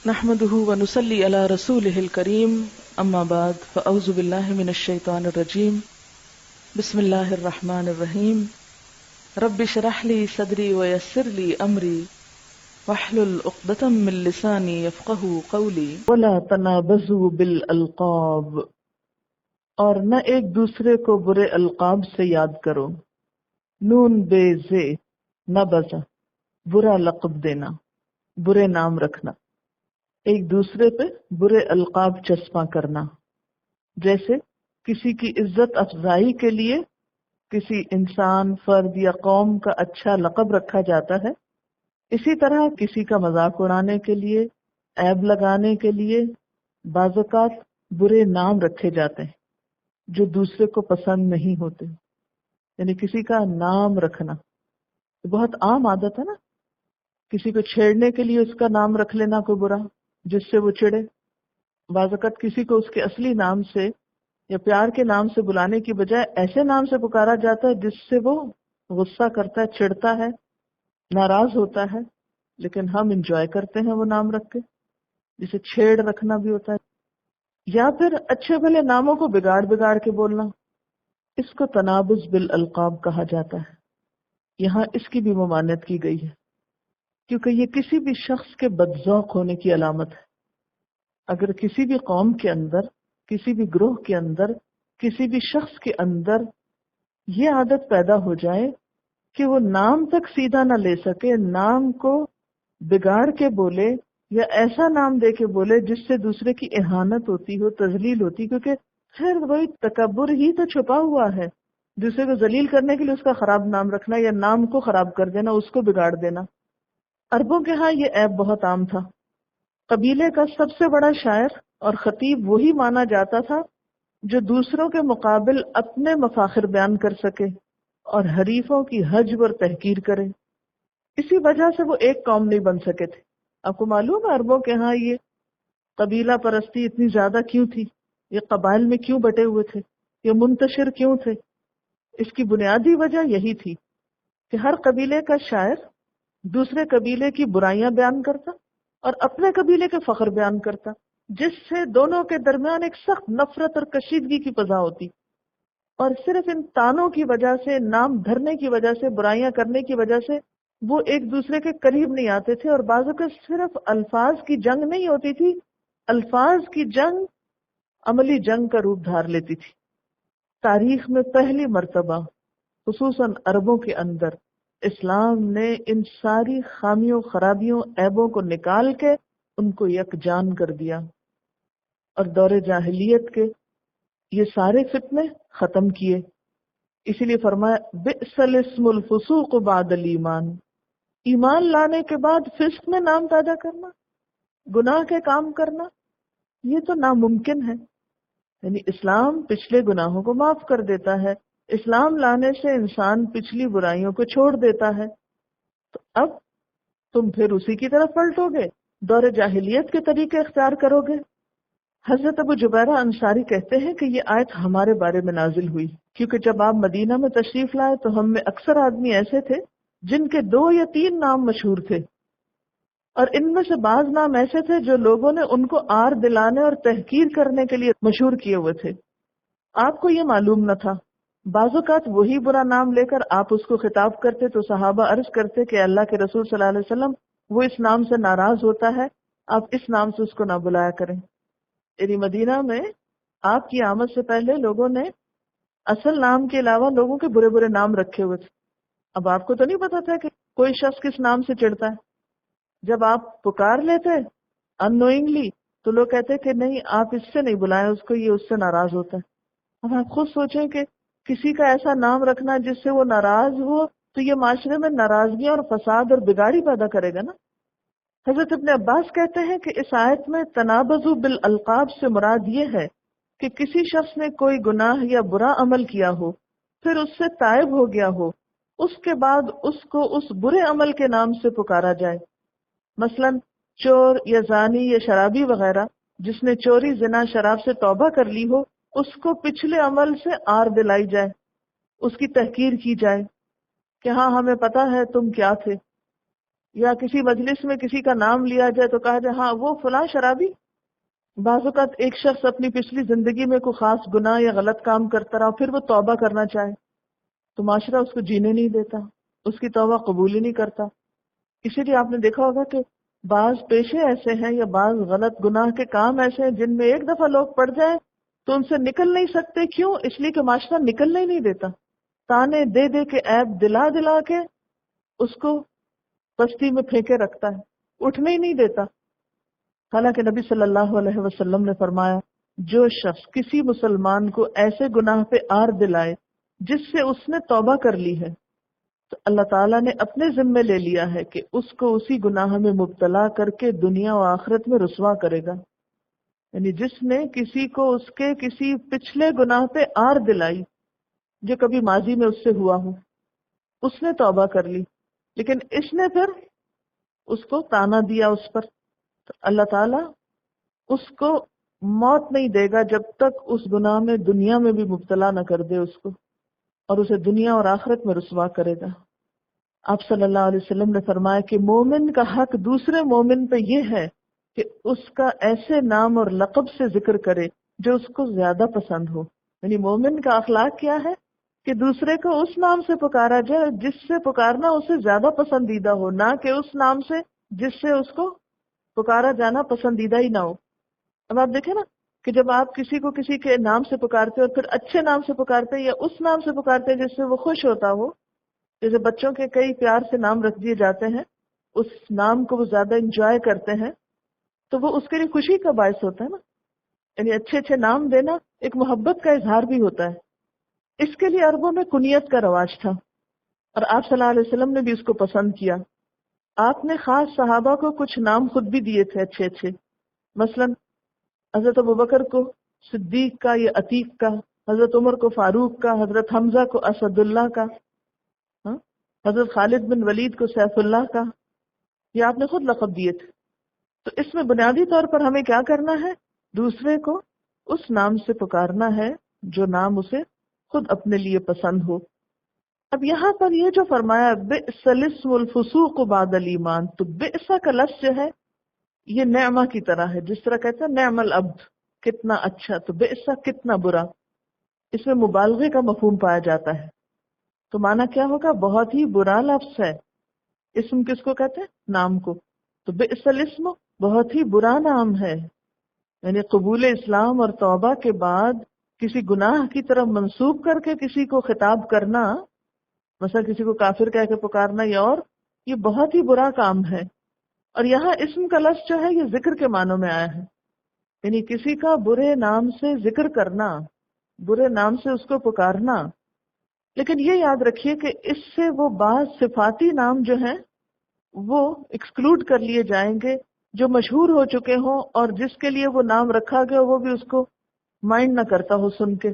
نحمده ونصلي على رسوله الكريم اما بعد فاعوذ بالله من الشيطان الرجيم بسم الله الرحمن الرحيم رب اشرح لي صدري ويسر لي امري واحلل عقدة من لساني يفقهوا قولي ولا تنابزوا بالالقاب، اور نہ ایک دوسرے کو برے القاب سے یاد کرو۔ نون بے زے، نبزا، برا لقب دینا، برے نام رکھنا، ایک دوسرے پہ برے القاب چسپاں کرنا۔ جیسے کسی کی عزت افزائی کے لیے کسی انسان، فرد یا قوم کا اچھا لقب رکھا جاتا ہے، اسی طرح کسی کا مذاق اڑانے کے لیے، عیب لگانے کے لیے بعض اوقات برے نام رکھے جاتے ہیں جو دوسرے کو پسند نہیں ہوتے۔ یعنی کسی کا نام رکھنا بہت عام عادت ہے نا، کسی کو چھیڑنے کے لیے اس کا نام رکھ لینا کوئی برا جس سے وہ چڑھے۔ بعض اوقات کسی کو اس کے اصلی نام سے یا پیار کے نام سے بلانے کی بجائے ایسے نام سے پکارا جاتا ہے جس سے وہ غصہ کرتا ہے، چڑھتا ہے، ناراض ہوتا ہے، لیکن ہم انجوائے کرتے ہیں وہ نام رکھ کے، جسے چھیڑ رکھنا بھی ہوتا ہے۔ یا پھر اچھے بھلے ناموں کو بگاڑ بگاڑ کے بولنا، اس کو تنابز بالالقاب کہا جاتا ہے۔ یہاں اس کی بھی ممانعت کی گئی ہے، کیونکہ یہ کسی بھی شخص کے بدذوق ہونے کی علامت ہے۔ اگر کسی بھی قوم کے اندر، کسی بھی گروہ کے اندر، کسی بھی شخص کے اندر یہ عادت پیدا ہو جائے کہ وہ نام تک سیدھا نہ لے سکے، نام کو بگاڑ کے بولے یا ایسا نام دے کے بولے جس سے دوسرے کی اہانت ہوتی ہو، تذلیل ہوتی، کیونکہ خیر وہی تکبر ہی تو چھپا ہوا ہے، دوسرے کو ذلیل کرنے کے لیے اس کا خراب نام رکھنا یا نام کو خراب کر دینا، اس کو بگاڑ دینا۔ عربوں کے ہاں یہ عیب بہت عام تھا۔ قبیلے کا سب سے بڑا شاعر اور خطیب وہی مانا جاتا تھا جو دوسروں کے مقابل اپنے مفاخر بیان کر سکے اور حریفوں کی حجب اور تحقیر کرے۔ اسی وجہ سے وہ ایک قوم نہیں بن سکے تھے۔ آپ کو معلوم ہے عربوں کے ہاں یہ قبیلہ پرستی اتنی زیادہ کیوں تھی؟ یہ قبائل میں کیوں بٹے ہوئے تھے؟ یہ منتشر کیوں تھے؟ اس کی بنیادی وجہ یہی تھی کہ ہر قبیلے کا شاعر دوسرے قبیلے کی برائیاں بیان کرتا اور اپنے قبیلے کے فخر بیان کرتا، جس سے دونوں کے درمیان ایک سخت نفرت اور کشیدگی کی فضا ہوتی، اور صرف ان تانوں کی وجہ سے، نام دھرنے کی وجہ سے، برائیاں کرنے کی وجہ سے وہ ایک دوسرے کے قریب نہیں آتے تھے۔ اور بعضوں کا صرف الفاظ کی جنگ نہیں ہوتی تھی، الفاظ کی جنگ عملی جنگ کا روپ دھار لیتی تھی۔ تاریخ میں پہلی مرتبہ خصوصاً عربوں کے اندر اسلام نے ان ساری خامیوں، خرابیوں، عیبوں کو نکال کے ان کو یکجان کر دیا اور دور جاہلیت کے یہ سارے فتنے ختم کیے۔ اسی لیے فرمایا بئس الاسم الفسوق بعد الایمان، ایمان لانے کے بعد فسق میں نام تازہ کرنا، گناہ کے کام کرنا، یہ تو ناممکن ہے۔ یعنی اسلام پچھلے گناہوں کو معاف کر دیتا ہے، اسلام لانے سے انسان پچھلی برائیوں کو چھوڑ دیتا ہے۔ تو اب تم پھر اسی کی طرف پلٹو گے، دور جاہلیت کے طریقے اختیار کرو گے۔ حضرت ابو جبیرہ انصاری کہتے ہیں کہ یہ آیت ہمارے بارے میں نازل ہوئی کیونکہ جب آپ مدینہ میں تشریف لائے تو ہم میں اکثر آدمی ایسے تھے جن کے 2 یا 3 نام مشہور تھے، اور ان میں سے بعض نام ایسے تھے جو لوگوں نے ان کو آر دلانے اور تحقیر کرنے کے لیے مشہور کیے ہوئے تھے۔ آپ کو یہ معلوم نہ تھا۔ بعض اوقات وہی برا نام لے کر آپ اس کو خطاب کرتے تو صحابہ عرض کرتے کہ اللہ کے رسول صلی اللہ علیہ وسلم وہ اس نام سے ناراض ہوتا ہے، آپ اس نام سے اس کو نہ بلایا کریں۔ یعنی مدینہ میں آپ کی آمد سے پہلے لوگوں نے اصل نام کے علاوہ لوگوں کے برے برے نام رکھے ہوئے تھے۔ اب آپ کو تو نہیں پتا تھا کہ کوئی شخص کس نام سے چڑھتا ہے۔ جب آپ پکار لیتے اننوئنگلی تو لوگ کہتے کہ نہیں آپ اس سے نہیں بلائیں اس کو، یہ اس سے ناراض ہوتا ہے۔ اب آپ خود سوچیں کہ کسی کا ایسا نام رکھنا جس سے وہ ناراض ہو تو یہ معاشرے میں ناراضگیاں اور فساد اور بگاڑی پیدا کرے گا نا۔ حضرت ابن عباس کہتے ہیں کہ اس آیت میں تنابزوا بالالقاب سے مراد یہ ہے کہ کسی شخص نے کوئی گناہ یا برا عمل کیا ہو، پھر اس سے تائب ہو گیا ہو، اس کے بعد اس کو اس برے عمل کے نام سے پکارا جائے۔ مثلا چور یا زانی یا شرابی وغیرہ، جس نے چوری، زنا، شراب سے توبہ کر لی ہو، اس کو پچھلے عمل سے آر دلائی جائے، اس کی تحقیر کی جائے کہ ہاں ہمیں پتا ہے تم کیا تھے۔ یا کسی مجلس میں کسی کا نام لیا جائے تو کہا جائے ہاں وہ فلاں شرابی. بعض اوقات ایک شخص اپنی پچھلی زندگی میں کوئی خاص گناہ یا غلط کام کرتا رہا پھر وہ توبہ کرنا چاہے تو معاشرہ اس کو جینے نہیں دیتا، اس کی توبہ قبول ہی نہیں کرتا. اسی لیے آپ نے دیکھا ہوگا کہ بعض پیشے ایسے ہیں یا بعض غلط گناہ کے کام ایسے ہیں جن میں ایک دفعہ لوگ پڑ جائیں تو ان سے نکل نہیں سکتے. کیوں؟ اس لیے کہ معاشرہ نکلنے ہی نہیں دیتا، تانے دے دے کے، عیب دلا دلا کے اس کو بستی میں پھینکے رکھتا ہے، اٹھنے ہی نہیں دیتا. حالانکہ نبی صلی اللہ علیہ وسلم نے فرمایا جو شخص کسی مسلمان کو ایسے گناہ پہ آر دلائے جس سے اس نے توبہ کر لی ہے تو اللہ تعالیٰ نے اپنے ذمے لے لیا ہے کہ اس کو اسی گناہ میں مبتلا کر کے دنیا و آخرت میں رسوا کرے گا. یعنی جس نے کسی کو اس کے کسی پچھلے گناہ پہ آر دلائی جو کبھی ماضی میں اس سے ہوا ہو، اس نے توبہ کر لی لیکن اس نے پھر اس کو تانا دیا اس پر، تو اللہ تعالیٰ اس کو موت نہیں دے گا جب تک اس گناہ میں دنیا میں بھی مبتلا نہ کر دے اس کو، اور اسے دنیا اور آخرت میں رسوا کرے گا. آپ صلی اللہ علیہ وسلم نے فرمایا کہ مومن کا حق دوسرے مومن پہ یہ ہے کہ اس کا ایسے نام اور لقب سے ذکر کرے جو اس کو زیادہ پسند ہو. یعنی مومن کا اخلاق کیا ہے کہ دوسرے کو اس نام سے پکارا جائے جس سے پکارنا اسے زیادہ پسندیدہ ہو، نہ کہ اس نام سے جس سے اس کو پکارا جانا پسندیدہ ہی نہ ہو. اب آپ دیکھیں نا کہ جب آپ کسی کو کسی کے نام سے پکارتے اور پھر اچھے نام سے پکارتے یا اس نام سے پکارتے جس سے وہ خوش ہوتا ہو، جیسے بچوں کے کئی پیار سے نام رکھ دیے جاتے ہیں، اس نام کو وہ زیادہ انجوائے کرتے ہیں تو وہ اس کے لیے خوشی کا باعث ہوتا ہے نا. یعنی اچھے اچھے نام دینا ایک محبت کا اظہار بھی ہوتا ہے. اس کے لیے عربوں میں کنیت کا رواج تھا اور آپ صلی اللہ علیہ وسلم نے بھی اس کو پسند کیا. آپ نے خاص صحابہ کو کچھ نام خود بھی دیے تھے اچھے اچھے. مثلا حضرت ابوبکر کو صدیق کا یا عتیق کا، حضرت عمر کو فاروق کا، حضرت حمزہ کو اسد اللہ کا، حضرت خالد بن ولید کو سیف اللہ کا، یہ آپ نے خود لقب دیے تھے. تو اس میں بنیادی طور پر ہمیں کیا کرنا ہے؟ دوسرے کو اس نام سے پکارنا ہے جو نام اسے خود اپنے لیے پسند ہو. اب یہاں پر یہ جو فرمایا بئس الاسم الفسوق بعد الایمان، تو بئس کا لفظ جو ہے یہ نعمہ کی طرح ہے، جس طرح کہتے ہیں نعم العبد، کتنا اچھا، تو بئس کتنا برا. اس میں مبالغے کا مفہوم پایا جاتا ہے. تو معنی کیا ہوگا؟ بہت ہی برا لفظ ہے. اسم کس کو کہتے ہیں؟ نام کو. تو بئس الاسم بہت ہی برا نام ہے. یعنی قبول اسلام اور توبہ کے بعد کسی گناہ کی طرف منسوب کر کے کسی کو خطاب کرنا، مثلا کسی کو کافر کہہ کے پکارنا یا اور، یہ بہت ہی برا کام ہے. اور یہاں اسم کا لفظ جو ہے یہ ذکر کے معنوں میں آیا ہے، یعنی کسی کا برے نام سے ذکر کرنا، برے نام سے اس کو پکارنا. لیکن یہ یاد رکھیے کہ اس سے وہ بعض صفاتی نام جو ہیں وہ ایکسکلوڈ کر لیے جائیں گے جو مشہور ہو چکے ہوں اور جس کے لیے وہ نام رکھا گیا وہ بھی اس کو مائنڈ نہ کرتا ہو سن کے.